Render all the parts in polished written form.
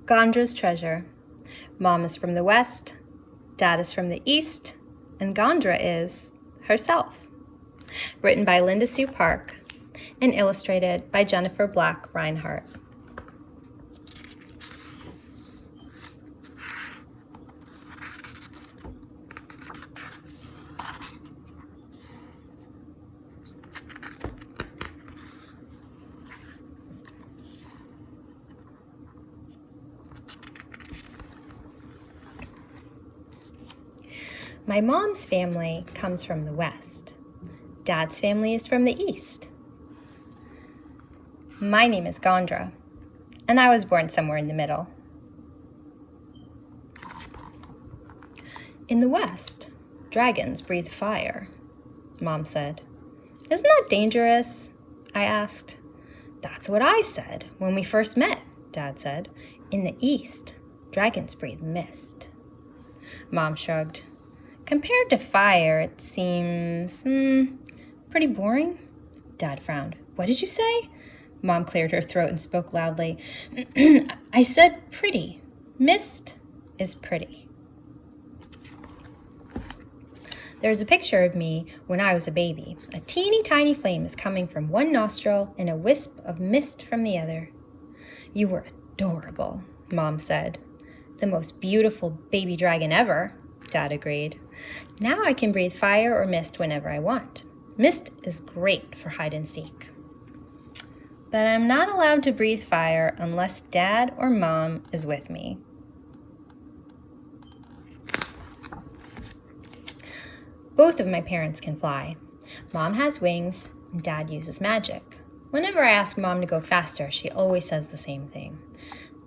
Gondra's Treasure. Mom is from the west, Dad is from the east, and Gondra is herself. Written by Linda Sue Park and illustrated by Jennifer Black Reinhardt. My mom's family comes from the west. Dad's family is from the east. My name is Gondra, and I was born somewhere in the middle. In the west, dragons breathe fire, Mom said. Isn't that dangerous? I asked. That's what I said when we first met, Dad said. In the east, dragons breathe mist. Mom shrugged. Compared to fire, it seems, pretty boring. Dad frowned. What did you say? Mom cleared her throat and spoke loudly. I said pretty. Mist is pretty. There's a picture of me when I was a baby. A teeny tiny flame is coming from one nostril and a wisp of mist from the other. You were adorable, Mom said. The most beautiful baby dragon ever, Dad agreed. Now I can breathe fire or mist whenever I want. Mist is great for hide and seek. But I'm not allowed to breathe fire unless Dad or Mom is with me. Both of my parents can fly. Mom has wings and Dad uses magic. Whenever I ask Mom to go faster, she always says the same thing.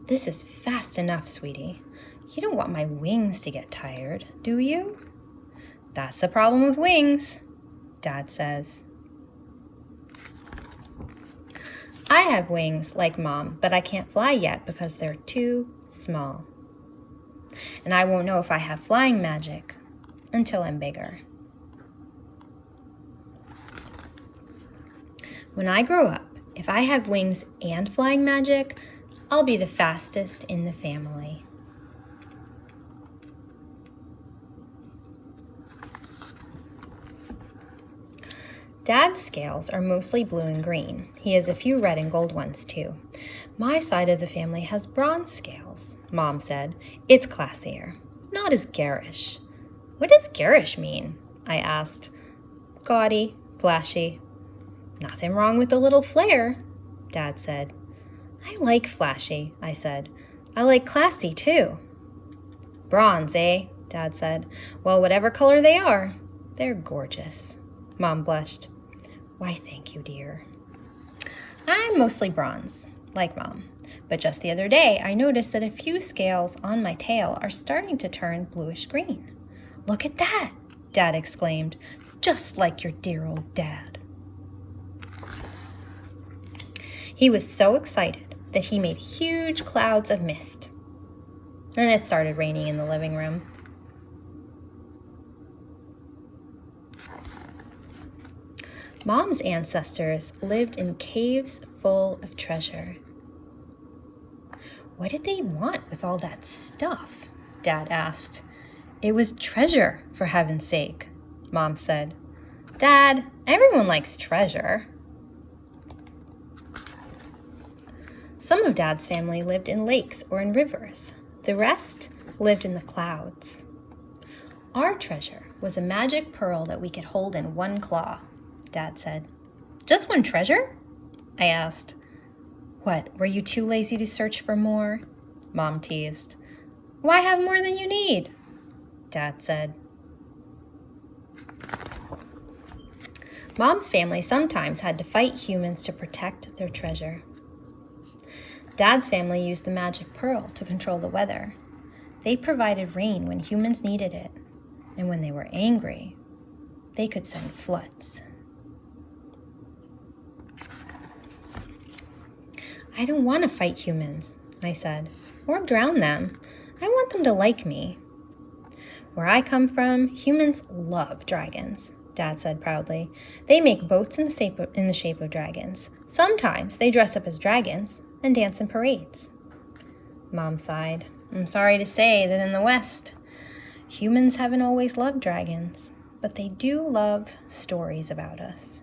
This is fast enough, sweetie. You don't want my wings to get tired, do you? That's the problem with wings, Dad says. I have wings like Mom, but I can't fly yet because they're too small. And I won't know if I have flying magic until I'm bigger. When I grow up, if I have wings and flying magic, I'll be the fastest in the family. Dad's scales are mostly blue and green. He has a few red and gold ones too. My side of the family has bronze scales, Mom said. It's classier, not as garish. What does garish mean? I asked. Gaudy, flashy. Nothing wrong with a little flair, Dad said. I like flashy, I said. I like classy too. Bronze, eh? Dad said. Well, whatever color they are, they're gorgeous. Mom blushed. Why, thank you, dear. I'm mostly bronze, like Mom. But just the other day, I noticed that a few scales on my tail are starting to turn bluish green. Look at that, Dad exclaimed. Just like your dear old dad. He was so excited that he made huge clouds of mist. And it started raining in the living room. Mom's ancestors lived in caves full of treasure. What did they want with all that stuff? Dad asked. It was treasure, for heaven's sake, Mom said. Dad, everyone likes treasure. Some of Dad's family lived in lakes or in rivers. The rest lived in the clouds. Our treasure was a magic pearl that we could hold in one claw, Dad said. Just one treasure? I asked. What, were you too lazy to search for more? Mom teased. Why have more than you need? Dad said. Mom's family sometimes had to fight humans to protect their treasure. Dad's family used the magic pearl to control the weather. They provided rain when humans needed it, and when they were angry, they could send floods. I don't want to fight humans, I said, or drown them. I want them to like me. Where I come from, humans love dragons, Dad said proudly. They make boats in the shape of dragons. Sometimes they dress up as dragons and dance in parades. Mom sighed. I'm sorry to say that in the West, humans haven't always loved dragons, but they do love stories about us.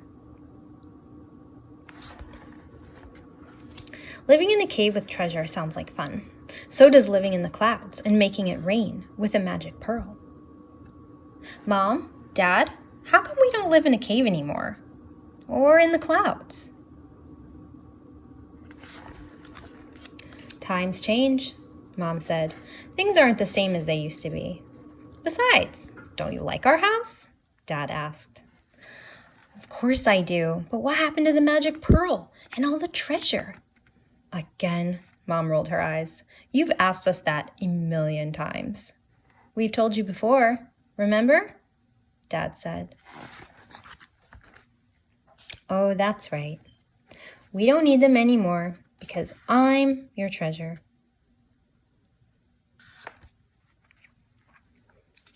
Living in a cave with treasure sounds like fun. So does living in the clouds and making it rain with a magic pearl. Mom, Dad, how come we don't live in a cave anymore? Or in the clouds? Times change, Mom said. Things aren't the same as they used to be. Besides, don't you like our house? Dad asked. Of course I do, but what happened to the magic pearl and all the treasure? Again, Mom rolled her eyes. You've asked us that 1,000,000 times. We've told you before, remember? Dad said. Oh, that's right. We don't need them anymore because I'm your treasure.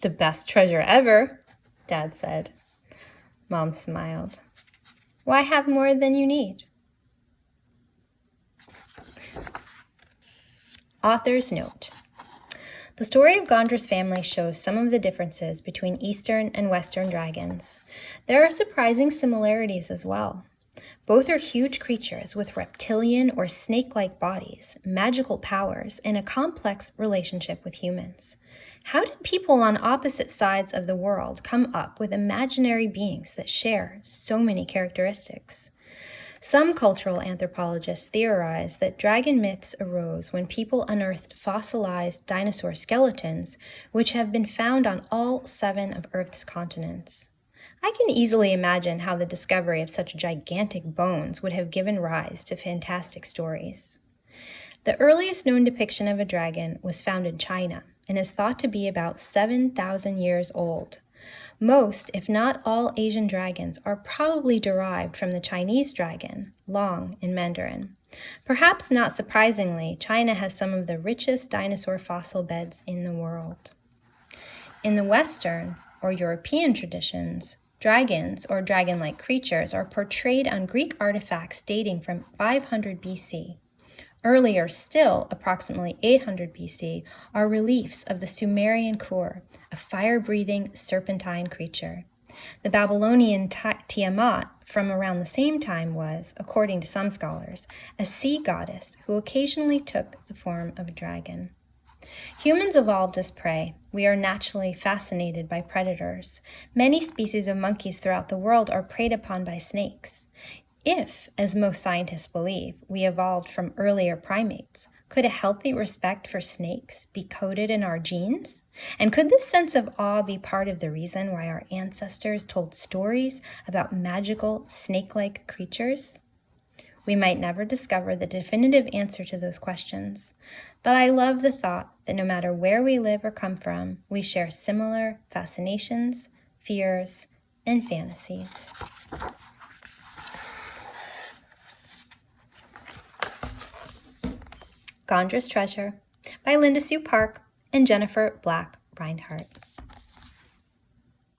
The best treasure ever, Dad said. Mom smiled. Why have more than you need? Author's note. The story of Gondra's family shows some of the differences between Eastern and Western dragons. There are surprising similarities as well. Both are huge creatures with reptilian or snake-like bodies, magical powers, and a complex relationship with humans. How did people on opposite sides of the world come up with imaginary beings that share so many characteristics? Some cultural anthropologists theorize that dragon myths arose when people unearthed fossilized dinosaur skeletons, which have been found on all 7 of Earth's continents. I can easily imagine how the discovery of such gigantic bones would have given rise to fantastic stories. The earliest known depiction of a dragon was found in China and is thought to be about 7,000 years old. Most, if not all, Asian dragons are probably derived from the Chinese dragon, long in Mandarin. Perhaps not surprisingly, China has some of the richest dinosaur fossil beds in the world. In the Western or European traditions, dragons or dragon-like creatures are portrayed on Greek artifacts dating from 500 BC. Earlier still, approximately 800 BC, are reliefs of the Sumerian Kur, a fire-breathing serpentine creature. The Babylonian Tiamat from around the same time was, according to some scholars, a sea goddess who occasionally took the form of a dragon. Humans evolved as prey. We are naturally fascinated by predators. Many species of monkeys throughout the world are preyed upon by snakes. If, as most scientists believe, we evolved from earlier primates, could a healthy respect for snakes be coded in our genes? And could this sense of awe be part of the reason why our ancestors told stories about magical snake-like creatures? We might never discover the definitive answer to those questions, but I love the thought that no matter where we live or come from, we share similar fascinations, fears, and fantasies. Gondra's Treasure by Linda Sue Park and Jennifer Black Reinhardt.